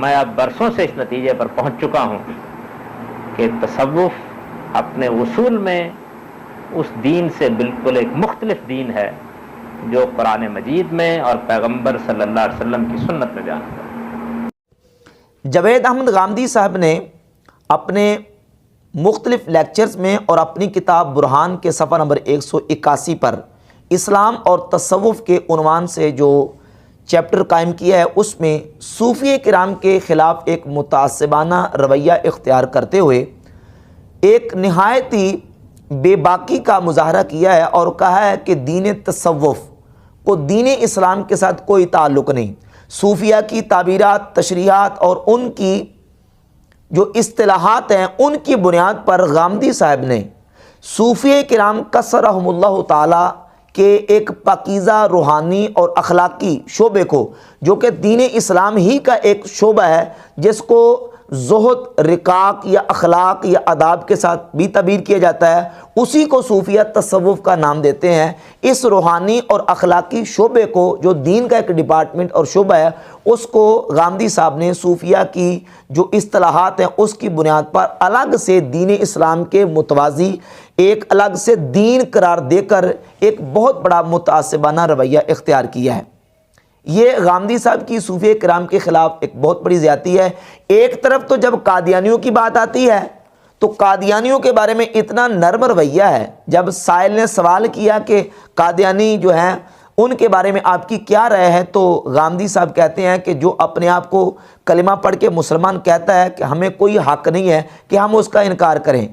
میں اب برسوں سے اس نتیجے پر پہنچ چکا ہوں کہ تصوف اپنے اصول میں اس دین سے بالکل ایک مختلف دین ہے جو قرآن مجید میں اور پیغمبر صلی اللہ علیہ وسلم کی سنت میں بیان ہے۔ جاوید احمد غامدی صاحب نے اپنے مختلف لیکچرز میں اور اپنی کتاب برہان کے صفحہ نمبر 181 پر اسلام اور تصوف کے عنوان سے جو چیپٹر قائم کیا ہے، اس میں صوفیہ کرام کے خلاف ایک متعصبانہ رویہ اختیار کرتے ہوئے ایک نہایت ہی بے باکی کا مظاہرہ کیا ہے اور کہا ہے کہ دین تصوف کو دین اسلام کے ساتھ کوئی تعلق نہیں۔ صوفیہ کی تعبیرات، تشریحات اور ان کی جو اصطلاحات ہیں ان کی بنیاد پر غامدی صاحب نے صوفیہ کرام قصرہم اللہ تعالی کے ایک پاکیزہ روحانی اور اخلاقی شعبے کو، جو کہ دین اسلام ہی کا ایک شعبہ ہے جس کو زہد، رقاق یا اخلاق یا آداب کے ساتھ بھی تعبیر کیا جاتا ہے، اسی کو صوفیہ تصوف کا نام دیتے ہیں۔ اس روحانی اور اخلاقی شعبے کو جو دین کا ایک ڈپارٹمنٹ اور شعبہ ہے، اس کو غامدی صاحب نے صوفیہ کی جو اصطلاحات ہیں اس کی بنیاد پر الگ سے دین اسلام کے متوازی ایک الگ سے دین قرار دے کر ایک بہت بڑا متعصبانہ رویہ اختیار کیا ہے۔ یہ غامدی صاحب کی صوفیہ کرام کے خلاف ایک بہت بڑی زیادتی ہے۔ ایک طرف تو جب قادیانیوں کی بات آتی ہے تو قادیانیوں کے بارے میں اتنا نرم رویہ ہے۔ جب سائل نے سوال کیا کہ قادیانی جو ہیں ان کے بارے میں آپ کی کیا رائے ہے، تو غامدی صاحب کہتے ہیں کہ جو اپنے آپ کو کلمہ پڑھ کے مسلمان کہتا ہے کہ ہمیں کوئی حق نہیں ہے کہ ہم اس کا انکار کریں۔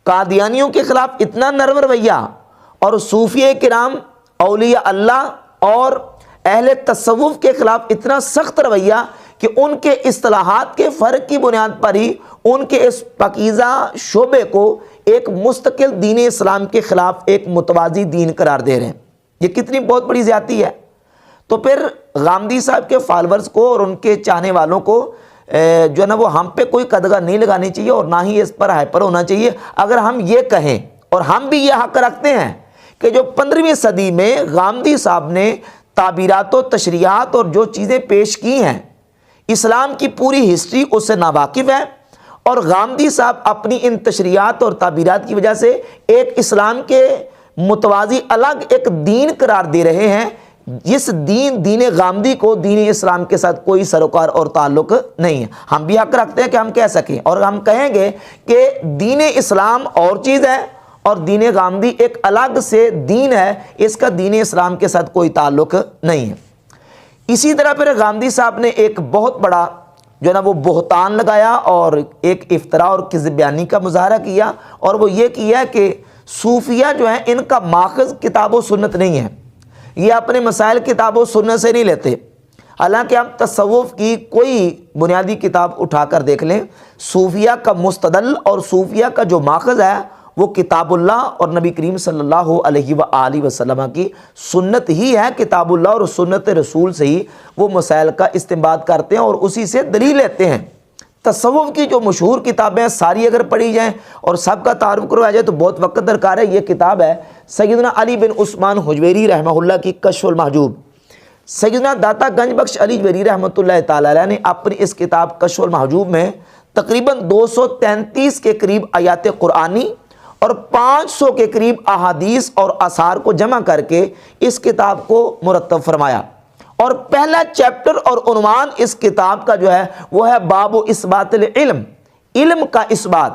قادیانیوں کے خلاف اتنا نرم رویہ اور صوفیہ کرام، اولیاء اللہ اور اہل تصوف کے خلاف اتنا سخت رویہ کہ ان کے اصطلاحات کے فرق کی بنیاد پر ہی ان کے اس پاکیزہ شعبے کو ایک مستقل دین اسلام کے خلاف ایک متوازی دین قرار دے رہے ہیں۔ یہ کتنی بہت بڑی زیادتی ہے۔ تو پھر غامدی صاحب کے فالورز کو اور ان کے چاہنے والوں کو جو ہے نا وہ ہم پہ کوئی قدغہ نہیں لگانی چاہیے اور نہ ہی اس پر ہائپر ہونا چاہیے۔ اگر ہم یہ کہیں، اور ہم بھی یہ حق رکھتے ہیں کہ جو 15ویں صدی میں غامدی صاحب نے تعبیرات و تشریحات اور جو چیزیں پیش کی ہیں، اسلام کی پوری ہسٹری اس سے ناواقف ہے، اور غامدی صاحب اپنی ان تشریحات اور تعبیرات کی وجہ سے ایک اسلام کے متوازی الگ ایک دین قرار دے رہے ہیں۔ جس دین غامدی کو دین اسلام کے ساتھ کوئی سروکار اور تعلق نہیں ہے۔ ہم بھی حق رکھتے ہیں کہ ہم کہہ سکیں، اور ہم کہیں گے کہ دین اسلام اور چیز ہے اور دین غامدی ایک الگ سے دین ہے، اس کا دین اسلام کے ساتھ کوئی تعلق نہیں ہے۔ اسی طرح پھر غامدی صاحب نے ایک بہت بڑا جو ہے نا وہ بہتان لگایا اور ایک افتراء اور کذب بیانی کا مظاہرہ کیا، اور وہ یہ کیا کہ صوفیہ جو ہیں ان کا ماخذ کتاب و سنت نہیں ہے، یہ اپنے مسائل کتاب و سنت سے نہیں لیتے۔ حالانکہ آپ تصوف کی کوئی بنیادی کتاب اٹھا کر دیکھ لیں، صوفیہ کا مستدل اور صوفیہ کا جو ماخذ ہے وہ کتاب اللہ اور نبی کریم صلی اللہ علیہ وآلہ وسلم کی سنت ہی ہے۔ کتاب اللہ اور سنت رسول سے ہی وہ مسائل کا استنباط کرتے ہیں اور اسی سے دلیل لیتے ہیں۔ تصوف کی جو مشہور کتابیں ساری اگر پڑھی جائیں اور سب کا تعارف کروایا جائے تو بہت وقت درکار ہے۔ یہ کتاب ہے سیدنا علی بن عثمان حجویری رحمہ اللہ کی کشف المحجوب۔ سیدنا داتا گنج بخش علی حجویری رحمۃ اللہ تعالی علیہ نے اپنی اس کتاب کشف المحجوب میں تقریباً 233 کے قریب آیات قرآنی اور 500 کے قریب احادیث اور آثار کو جمع کر کے اس کتاب کو مرتب فرمایا، اور پہلا چیپٹر اور عنوان اس کتاب کا جو ہے وہ ہے باب و اثبات العلم، علم کا اثبات،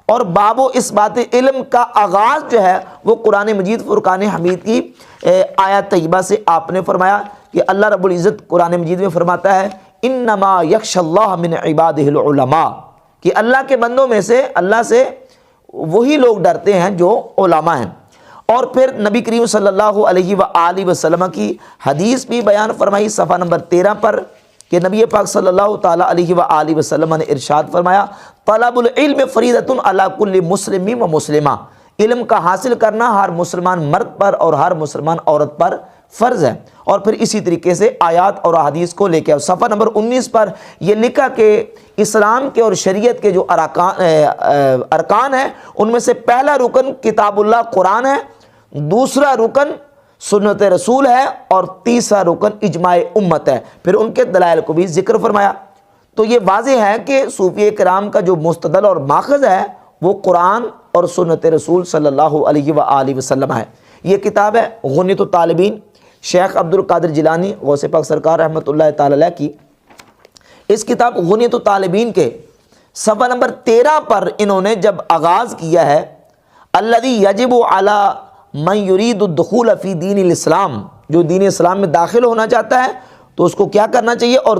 اور باب و اثبات علم کا آغاز جو ہے وہ قرآن مجید فرقان حمید کی آیت طیبہ سے آپ نے فرمایا کہ اللہ رب العزت قرآن مجید میں فرماتا ہے انما یخشی اللہ من عبادہ العلماء، کہ اللہ کے بندوں میں سے اللہ سے وہی لوگ ڈرتے ہیں جو علماء ہیں۔ اور پھر نبی کریم صلی اللہ علیہ وآلہ وسلم کی حدیث بھی بیان فرمائی صفحہ نمبر 13 پر کہ نبی پاک صلی اللہ تعالی علیہ وآلہ وسلم نے ارشاد فرمایا طلب العلم فریضۃ علی کل مسلم و مسلمہ، علم کا حاصل کرنا ہر مسلمان مرد پر اور ہر مسلمان عورت پر فرض ہے۔ اور پھر اسی طریقے سے آیات اور احادیث کو لے کے صفحہ نمبر 19 پر یہ لکھا کہ اسلام کے اور شریعت کے جو ارکان ہیں ان میں سے پہلا رکن کتاب اللہ قرآن ہے، دوسرا رکن سنت رسول ہے، اور تیسرا رکن اجماع امت ہے۔ پھر ان کے دلائل کو بھی ذکر فرمایا۔ تو یہ واضح ہے کہ صوفیہ کرام کا جو مستدل اور ماخذ ہے وہ قرآن اور سنت رسول صلی اللہ علیہ وآلہ وسلم ہے۔ یہ کتاب ہے غنیۃ الطالبین، شیخ عبد القادر جیلانی غوث پاک سرکار رحمۃ اللہ تعالی علیہ کی۔ اس کتاب غنیۃ الطالبین کے صفحہ نمبر 13 پر انہوں نے جب آغاز کیا ہے الذی یجب علی من یرید الدخول فی دین الاسلام، جو دین اسلام میں داخل ہونا چاہتا ہے تو اس کو کیا کرنا چاہیے، اور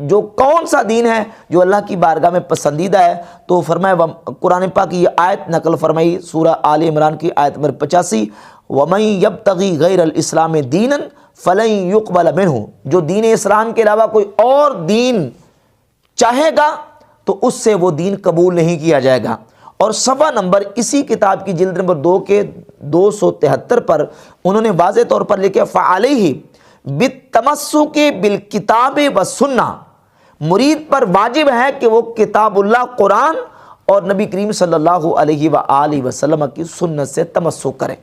جو کون سا دین ہے جو اللہ کی بارگاہ میں پسندیدہ ہے، تو فرمایا قرآن پاک کی یہ آیت نقل فرمائی سورہ آل عمران کی آیت نمبر 85، وَمَن يَبْتَغِي غَيْرَ الْإِسْلَامِ دِينًا فَلَن يُقْبَلَ مِنْهُ، جو دین اسلام کے علاوہ کوئی اور دین چاہے گا تو اس سے وہ دین قبول نہیں کیا جائے گا۔ اور صفحہ نمبر اسی کتاب کی جلد نمبر 2 کے 273 پر انہوں نے واضح طور پر لکھا فَعَلَيْهِ بِالتَّمَسُّكِ بِالْكِتَابِ وَالسُّنَّةِ، مرید پر واجب ہے کہ وہ کتاب اللہ قرآن اور نبی کریم صلی اللہ علیہ وآلہ وسلم کی سنت سے تمسک کرے،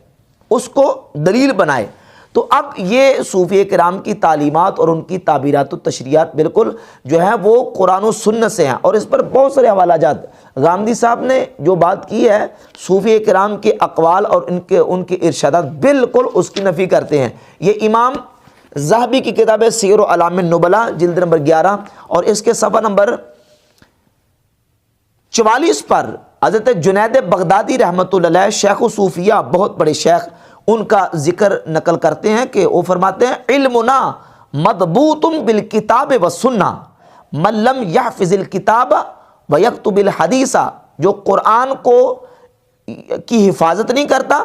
اس کو دلیل بنائے۔ تو اب یہ صوفیہ کرام کی تعلیمات اور ان کی تعبیرات و تشریحات بالکل جو ہے وہ قرآن و سنت سے ہیں، اور اس پر بہت سارے حوالہ جات غامدی صاحب نے جو بات کی ہے صوفیہ کرام کے اقوال اور ان کے ارشادات بالکل اس کی نفی کرتے ہیں۔ یہ امام ذہبی کی کتاب ہے سیر و اعلام النبلاء جلد نمبر 11 اور اس کے صفحہ نمبر 44 پر حضرت جنید بغدادی رحمۃ اللہ علیہ شیخ صوفیہ، بہت بڑے شیخ، ان کا ذکر نقل کرتے ہیں کہ وہ فرماتے ہیں علمنا مضبوط بالکتاب والسنہ من لم یحفظ الکتاب ویکتب الحدیث، جو قرآن کو کی حفاظت نہیں کرتا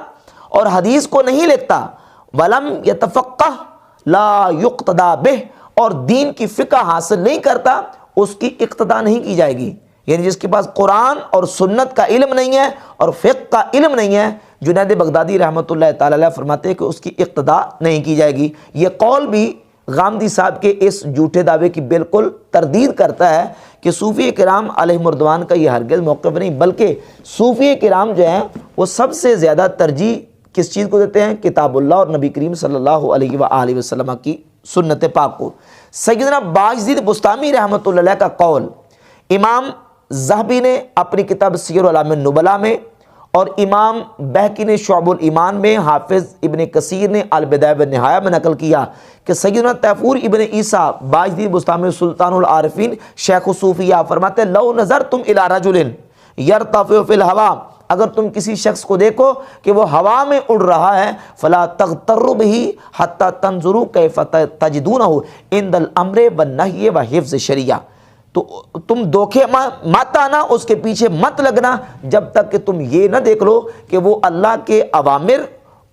اور حدیث کو نہیں لکھتا، ولم یتفقہ لا یقتدا بہ، اور دین کی فقہ حاصل نہیں کرتا اس کی اقتدا نہیں کی جائے گی۔ یعنی جس کے پاس قرآن اور سنت کا علم نہیں ہے اور فقہ کا علم نہیں ہے، جنید بغدادی رحمۃ اللہ تعالی علیہ فرماتے ہیں کہ اس کی اقتدا نہیں کی جائے گی۔ یہ قول بھی غامدی صاحب کے اس جھوٹے دعوے کی بالکل تردید کرتا ہے کہ صوفیہ کرام علیہم الرضوان کا یہ ہرگز موقف نہیں، بلکہ صوفیہ کرام جو ہیں وہ سب سے زیادہ ترجیح کس چیز کو دیتے ہیں؟ کتاب اللہ اور نبی کریم صلی اللہ علیہ وآلہ وسلم کی سنت پاک کو۔ سیدنا باجدید بستامی رحمۃ اللہ علیہ کا قول امام ذہبی نے اپنی کتاب سیر اعلام النبلاء میں، اور امام بہقی نے شعب الایمان میں، حافظ ابن کثیر نے البدایہ والنہایہ میں نقل کیا کہ سیدنا تیفور ابن عیسیٰ باجدید بستامی سلطان العارفین شیخ صوفیہ فرماتے ہیں لو نظرتم الی رجل یرتفع فی الہوا، اگر تم کسی شخص کو دیکھو کہ وہ ہوا میں اڑ رہا ہے، فلا تغتروا بہ حتی تنظروا کیف تجدونہ عند الامر والنہی وحفظ الشریعہ، تو تم دھوکے مت آنا، اس کے پیچھے مت لگنا جب تک کہ تم یہ نہ دیکھ لو کہ وہ اللہ کے اوامر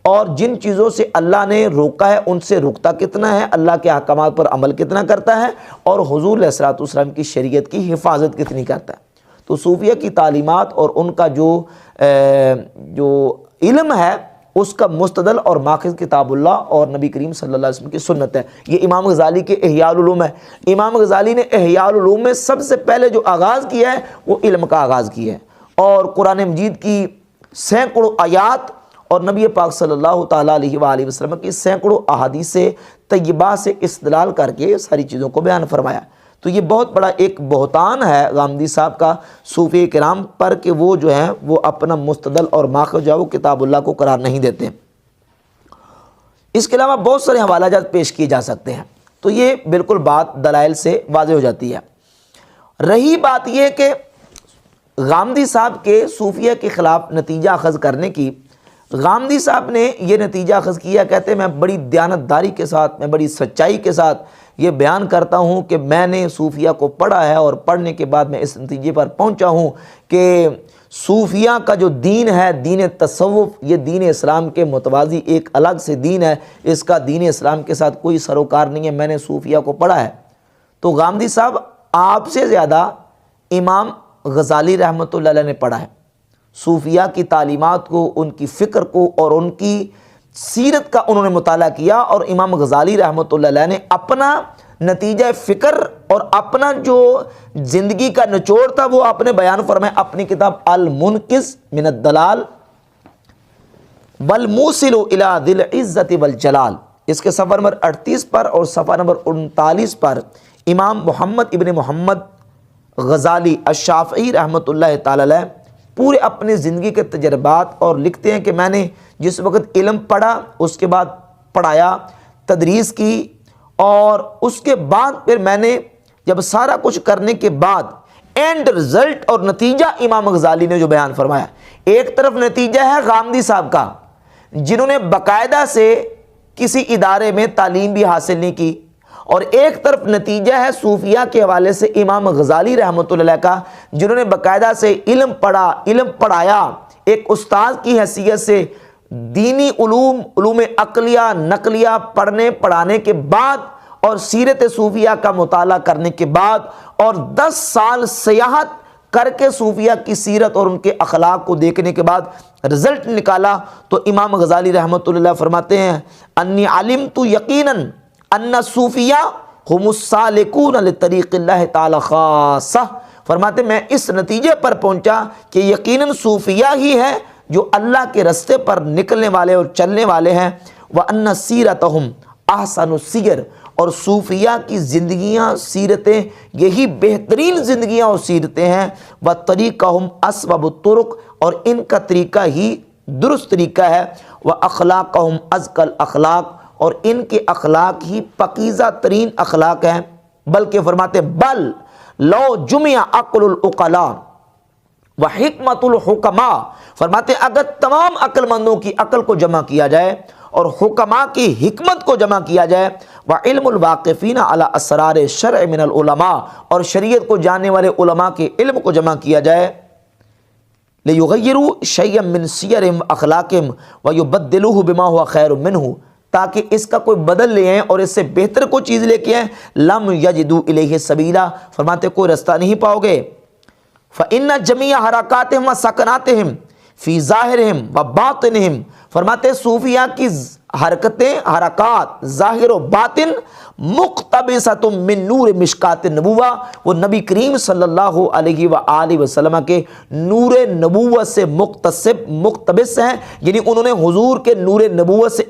اور جن چیزوں سے اللہ نے روکا ہے ان سے رکتا کتنا ہے، اللہ کے احکامات پر عمل کتنا کرتا ہے، اور حضور علیہ الصلوۃ والسلام کی شریعت کی حفاظت کتنی کرتا ہے۔ تو صوفیہ کی تعلیمات اور ان کا جو علم ہے اس کا مستدل اور ماخذ کتاب اللہ اور نبی کریم صلی اللہ علیہ وسلم کی سنت ہے۔ یہ امام غزالی کے احیاء العلوم ہے۔ امام غزالی نے احیاء العلوم میں سب سے پہلے جو آغاز کیا ہے وہ علم کا آغاز کیا ہے، اور قرآن مجید کی سینکڑوں آیات اور نبی پاک صلی اللہ تعالیٰ علیہ وآلہ وسلم کی سینکڑوں احادیث طیبہ سے استدلال کر کے ساری چیزوں کو بیان فرمایا۔ تو یہ بہت بڑا ایک بہتان ہے غامدی صاحب کا صوفیہ کرام پر کہ وہ جو ہیں وہ اپنا مستدل اور ماخذ جو ہے وہ کتاب اللہ کو قرار نہیں دیتے۔ اس کے علاوہ بہت سارے حوالہ جات پیش کیے جا سکتے ہیں، تو یہ بالکل بات دلائل سے واضح ہو جاتی ہے۔ رہی بات یہ کہ غامدی صاحب کے صوفیہ کے خلاف نتیجہ اخذ کرنے کی، غامدی صاحب نے یہ نتیجہ اخذ کیا، کہتے ہیں میں بڑی دیانتداری کے ساتھ، میں بڑی سچائی کے ساتھ یہ بیان کرتا ہوں کہ میں نے صوفیہ کو پڑھا ہے، اور پڑھنے کے بعد میں اس نتیجے پر پہنچا ہوں کہ صوفیہ کا جو دین ہے، دین تصوف، یہ دین اسلام کے متوازی ایک الگ سے دین ہے، اس کا دین اسلام کے ساتھ کوئی سروکار نہیں ہے، میں نے صوفیہ کو پڑھا ہے۔ تو غامدی صاحب آپ سے زیادہ امام غزالی رحمۃ اللہ علیہ نے پڑھا ہے، صوفیہ کی تعلیمات کو، ان کی فکر کو اور ان کی سیرت کا انہوں نے مطالعہ کیا، اور امام غزالی رحمۃ اللہ علیہ نے اپنا نتیجہ فکر اور اپنا جو زندگی کا نچوڑ تھا وہ آپ نے بیان فرمایا اپنی کتاب المنقذ من الضلال والموصل الی ذی العزۃ والجلال، اس کے صفحہ نمبر 38 پر اور صفحہ نمبر 39 پر امام محمد ابن محمد غزالی الشافعی رحمۃ اللہ تعالی علیہ پورے اپنی زندگی کے تجربات اور لکھتے ہیں کہ میں نے جس وقت علم پڑھا، اس کے بعد پڑھایا، تدریس کی، اور اس کے بعد پھر میں نے جب سارا کچھ کرنے کے بعد اینڈ رزلٹ اور نتیجہ امام غزالی نے جو بیان فرمایا، ایک طرف نتیجہ ہے غامدی صاحب کا، جنہوں نے باقاعدہ سے کسی ادارے میں تعلیم بھی حاصل نہیں کی، اور ایک طرف نتیجہ ہے صوفیہ کے حوالے سے امام غزالی رحمۃ اللہ کا، جنہوں نے باقاعدہ سے علم پڑھا، علم پڑھایا، ایک استاد کی حیثیت سے دینی علوم عقلیہ نقلیہ پڑھنے پڑھانے کے بعد اور سیرت صوفیہ کا مطالعہ کرنے کے بعد اور 10 سال سیاحت کر کے صوفیہ کی سیرت اور ان کے اخلاق کو دیکھنے کے بعد رزلٹ نکالا، تو امام غزالی رحمۃ اللہ فرماتے ہیں انی علمت یقیناً ان صوفیہ ہم السالکون لطریق اللہ تعالی خاصہ، فرماتے میں اس نتیجے پر پہنچا کہ یقیناً صوفیہ ہی ہے جو اللہ کے رستے پر نکلنے والے اور چلنے والے ہیں، وَأَنَّ سِيرَتَهُمْ احسن السیر، اور صوفیہ کی زندگیاں سیرتیں یہی بہترین زندگیاں اور سیرتیں ہیں، وَطَرِيقَهُمْ أَصْوَبُ الطُّرُقِ، اور ان کا طریقہ ہی درست طریقہ ہے، وَأَخْلَاقَهُمْ أَزْكَى الْأَخْلَاقِ، اور ان کے اخلاق ہی پاکیزہ ترین اخلاق ہیں، بلکہ فرماتے بل لو جمع عقل العقلاء وحکمت الحکماء، فرماتے اگر تمام عقل مندوں کی عقل کو جمع کیا جائے اور حکماء کی حکمت کو جمع کیا جائے، وعلم الواقفین علی اسرار الشرع من العلماء، اور شریعت کو جاننے والے علماء کے علم کو جمع کیا جائے، لیغیروا شیئا من سیرہم اخلاقہم ویبدلوہ بما ہوا خیر منہ، تاکہ اس کا کوئی بدل لے آئیں اور اس سے بہتر کوئی چیز لے کے آئیں، لم یجدوا الیہ سبیلا، فرماتے کوئی رستہ نہیں پاؤ گے، فإن جمیع حرکاتہم و سکناتہم فی ظاہرہم و باطنہم، فرماتے صوفیہ کی حرکتیں حرکات ظاہر و باطن مقتبسۃ من نور مشکات النبوہ، وہ نبی کریم صلی اللہ علیہ وآلہ وسلم کے نور نبوت سے مقتبس ہیں، یعنی انہوں نے حضور کے نور نبوت سے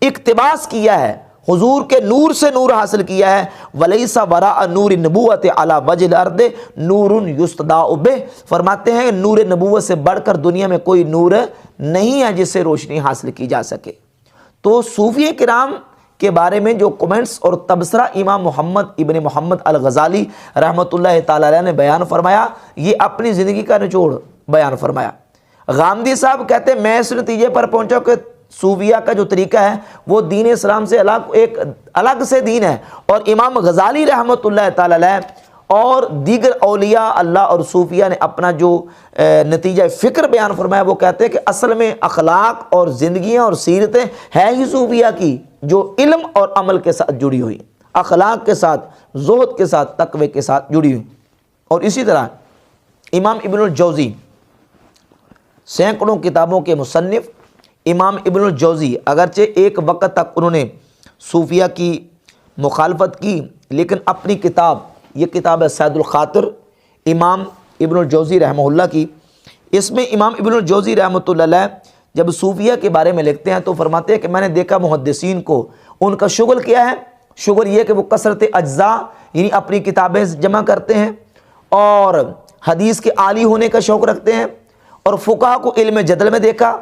اقتباس کیا ہے، حضور کے نور سے نور حاصل کیا ہے، وَلَيْسَ وَرَاءَ نُورِ النُّبُوَّةِ عَلَى وَجْهِ الْأَرْضِ نُورٌ يُسْتَدَاءُ بِهِ، فرماتے ہیں نور نبوت سے بڑھ کر دنیا میں کوئی نور نہیں ہے جس سے روشنی حاصل کی جا سکے۔ تو صوفیہ کرام کے بارے میں جو کمنٹس اور تبصرہ امام محمد ابن محمد الغزالی رحمۃ اللہ تعالی علیہ نے بیان فرمایا، یہ اپنی زندگی کا نچوڑ بیان فرمایا۔ غامدی صاحب کہتے ہیں میں اس نتیجے پر پہنچا کہ صوفیہ کا جو طریقہ ہے وہ دین اسلام سے ایک الگ سے دین ہے، اور امام غزالی رحمۃ اللہ تعالی علیہ اور دیگر اولیاء اللہ اور صوفیہ نے اپنا جو نتیجہ فکر بیان فرمایا، وہ کہتے ہیں کہ اصل میں اخلاق اور زندگیاں اور سیرتیں ہیں ہی صوفیہ کی جو علم اور عمل کے ساتھ جڑی ہوئی، اخلاق کے ساتھ، زہد کے ساتھ، تقوی کے ساتھ جڑی ہوئی۔ اور اسی طرح امام ابن الجوزی، سینکڑوں کتابوں کے مصنف امام ابن الجوزی، اگرچہ ایک وقت تک انہوں نے صوفیہ کی مخالفت کی، لیکن اپنی کتاب، یہ کتاب ہے سید الخاطر امام ابن الجوزی رحمہ اللہ کی، اس میں امام ابن الجوزی رحمۃ اللہ علیہ جب صوفیہ کے بارے میں لکھتے ہیں تو فرماتے ہیں کہ میں نے دیکھا محدثین کو ان کا شغل کیا ہے، شغل یہ کہ وہ کثرت اجزاء یعنی اپنی کتابیں جمع کرتے ہیں اور حدیث کے عالی ہونے کا شوق رکھتے ہیں، اور فقہا کو علم جدل میں دیکھا،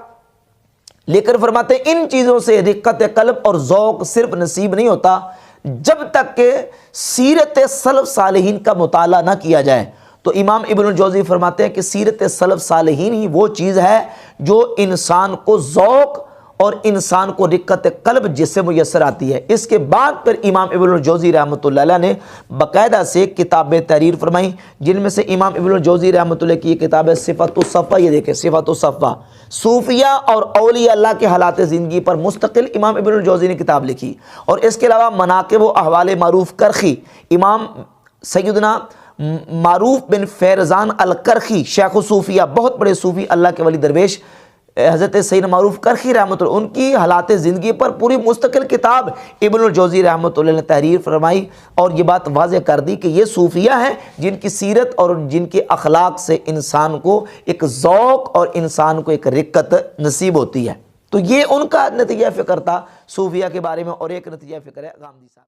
لیکن فرماتے ہیں ان چیزوں سے رقت قلب اور ذوق صرف نصیب نہیں ہوتا جب تک کہ سیرت سلف صالحین کا مطالعہ نہ کیا جائے۔ تو امام ابن الجوزی فرماتے ہیں کہ سیرت سلف صالحین ہی وہ چیز ہے جو انسان کو ذوق اور انسان کو رقت قلب جس سے میسر آتی ہے۔ اس کے بعد پھر امام ابن الجوزی رحمۃ اللہ علیہ نے باقاعدہ سے کتابیں تحریر فرمائیں، جن میں سے امام ابن الجوزی رحمۃ اللہ کی یہ کتاب ہے صفت الصفوہ، یہ دیکھیں صفت الصفوہ، صوفیہ اور اولیاء اللہ کے حالات زندگی پر مستقل امام ابن الجوزی نے کتاب لکھی۔ اور اس کے علاوہ مناقب و احوال معروف کرخی، امام سیدنا معروف بن فیرزان الکرخی شیخ صوفیہ، بہت بڑے صوفی اللہ کے ولی درویش حضرت سیدنا معروف کرخی رحمۃ اللہ، ان کی حالات زندگی پر پوری مستقل کتاب ابن الجوزی رحمۃ اللہ نے تحریر فرمائی، اور یہ بات واضح کر دی کہ یہ صوفیہ ہیں جن کی سیرت اور جن کے اخلاق سے انسان کو ایک ذوق اور انسان کو ایک رقت نصیب ہوتی ہے۔ تو یہ ان کا نتیجہ فکر تھا صوفیہ کے بارے میں، اور ایک نتیجہ فکر ہے غامدی صاحب۔